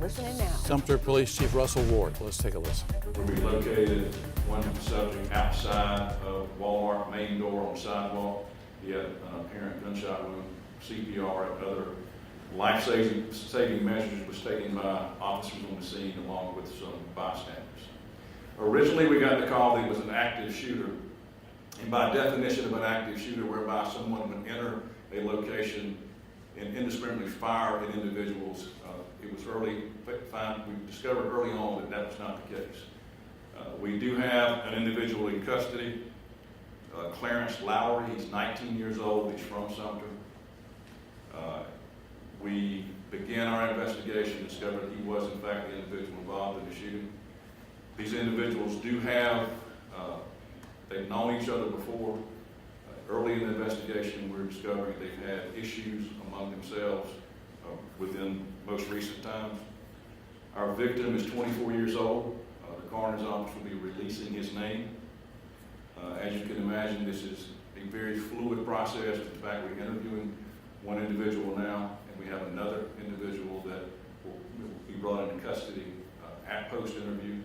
First and now. Sumter Police Chief Russell Ward. Let's take a listen. We'll be located one subject outside of Walmart main door on the sidewalk. He had an apparent gunshot wound, CPR, and other life-saving measures was taken by officers on the scene along with some bystanders. Originally, we got the call that it was an active shooter, and by definition of an active shooter, whereby someone would enter a location and indiscriminately fire at individuals. It was we discovered early on that that was not the case. We do have an individual in custody, Clarence Lowry. He's 19 years old. He's from Sumter. We began our investigation, discovered that he was in fact the individual involved in the shooting. These individuals do have, they've known each other before. Early in the investigation, we're discovering they've had issues among themselves within most recent times. Our victim is 24 years old. The coroner's office will be releasing his name. As you can imagine, this is a very fluid process. In fact, we're interviewing one individual now, and we have another individual that will be brought into custody at post-interview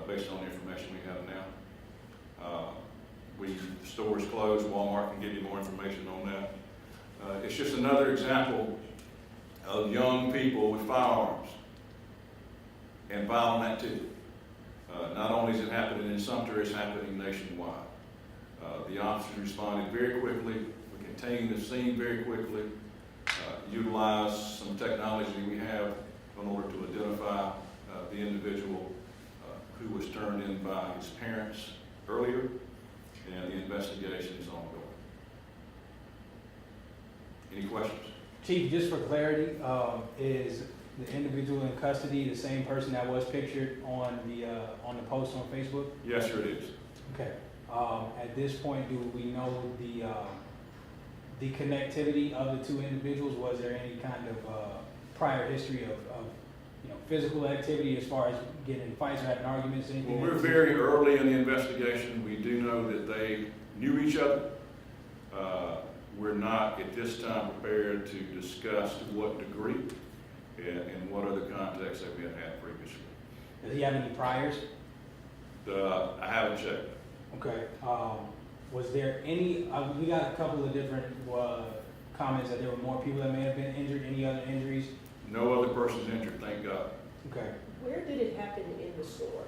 based on the information we have now. The store is closed. Walmart can give you more information on that. It's just another example of young people with firearms and violent activity. Not only is it happening in Sumter, it's happening nationwide. The officers responded very quickly. We contained the scene very quickly, utilized some technology we have in order to identify the individual who was turned in by his parents earlier, and the investigation is ongoing. Any questions? Chief, just for clarity, is the individual in custody the same person that was pictured on the post on Facebook? Yes, sir, it is. Okay. At this point, do we know the connectivity of the two individuals? Was there any kind of prior history of physical activity as far as getting in fights or having arguments? Anything? Well, we're very early in the investigation. We do know that they knew each other. We're not at this time prepared to discuss to what degree and what other contexts that we have had previously. Does he have any priors? I haven't checked. Okay. Was there any, we got a couple of different comments that there were more people that may have been injured. Any other injuries? No other persons injured, thank God. Okay. Where did it happen in the store?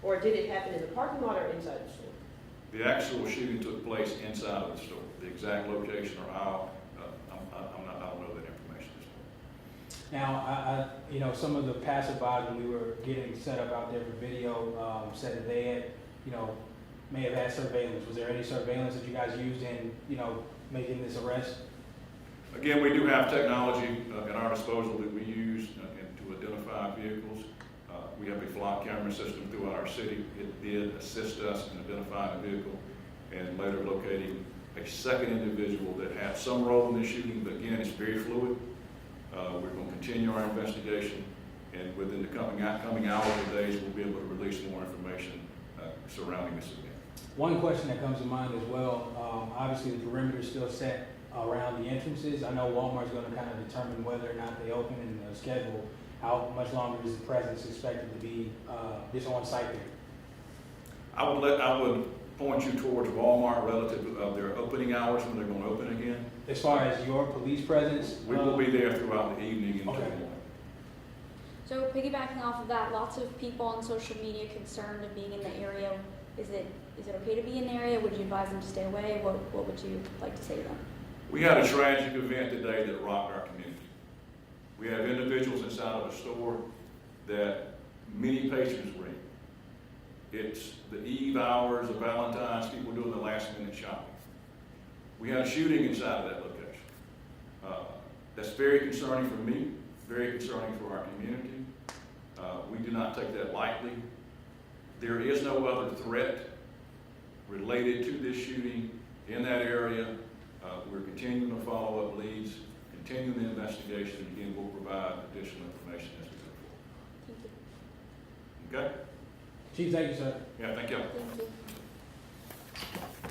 Or did it happen in the parking lot or inside the store? The actual shooting took place inside of the store. The exact location or how, I don't know that information at this point. Now, some of the passerbys when we were getting set up out there for video said that they had, may have had surveillance. Was there any surveillance that you guys used in, making this arrest? Again, we do have technology at our disposal that we use to identify vehicles. We have a flock camera system throughout our city. It did assist us in identifying a vehicle and later locating a second individual that had some role in the shooting, but again, it's very fluid. We're going to continue our investigation, and within the coming hours or days, we'll be able to release more information surrounding this event. One question that comes to mind as well, obviously the perimeter is still set around the entrances. I know Walmart's going to kind of determine whether or not they open in the schedule. How much longer is the presence expected to be just on site there? I would point you towards Walmart relative to their opening hours when they're going to open again. As far as your police presence? We will be there throughout the evening and okay. the morning. So piggybacking off of that, lots of people on social media concerned of being in the area. Is it okay to be in the area? Would you advise them to stay away? What would you like to say to them? We had a tragic event today that rocked our community. We have individuals inside of a store that many patrons were in. It's the eve hours of Valentine's, people doing the last minute shopping. We had a shooting inside of that location. That's very concerning for me, very concerning for our community. We do not take that lightly. There is no other threat related to this shooting in that area. We're continuing to follow up leads, continue the investigation. Again, we'll provide additional information as we go forward. Thank you. Okay? Chief, thank you, sir. Yeah, thank you. Thank you.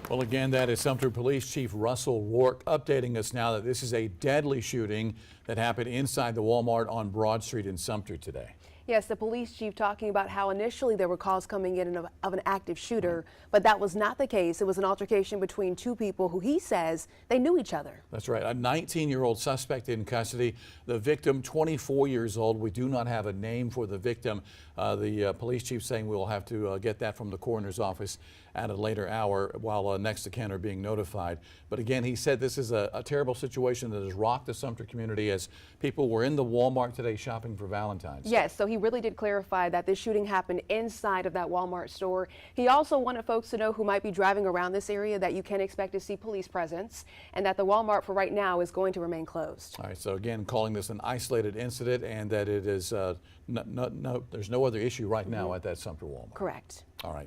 Well, again, that is Sumter Police Chief Russell Rourke updating us now that this is a deadly shooting that happened inside the Walmart on Broad Street in Sumter today. Yes, the police chief talking about how initially there were calls coming in of an active shooter, but that was not the case. It was an altercation between two people who he says they knew each other. That's right. A 19-year-old suspect in custody. The victim, 24 years old. We do not have a name for the victim. The police chief saying we will have to get that from the coroner's office at a later hour while next of kin are being notified. But again, he said this is a terrible situation that has rocked the Sumter community as people were in the Walmart today shopping for Valentine's Day. Yes, so he really did clarify that this shooting happened inside of that Walmart store. He also wanted folks to know who might be driving around this area that you can expect to see police presence and that the Walmart for right now is going to remain closed. All right, so again, calling this an isolated incident and that it is, there's no other issue right now at that Sumter Walmart. Correct. All right.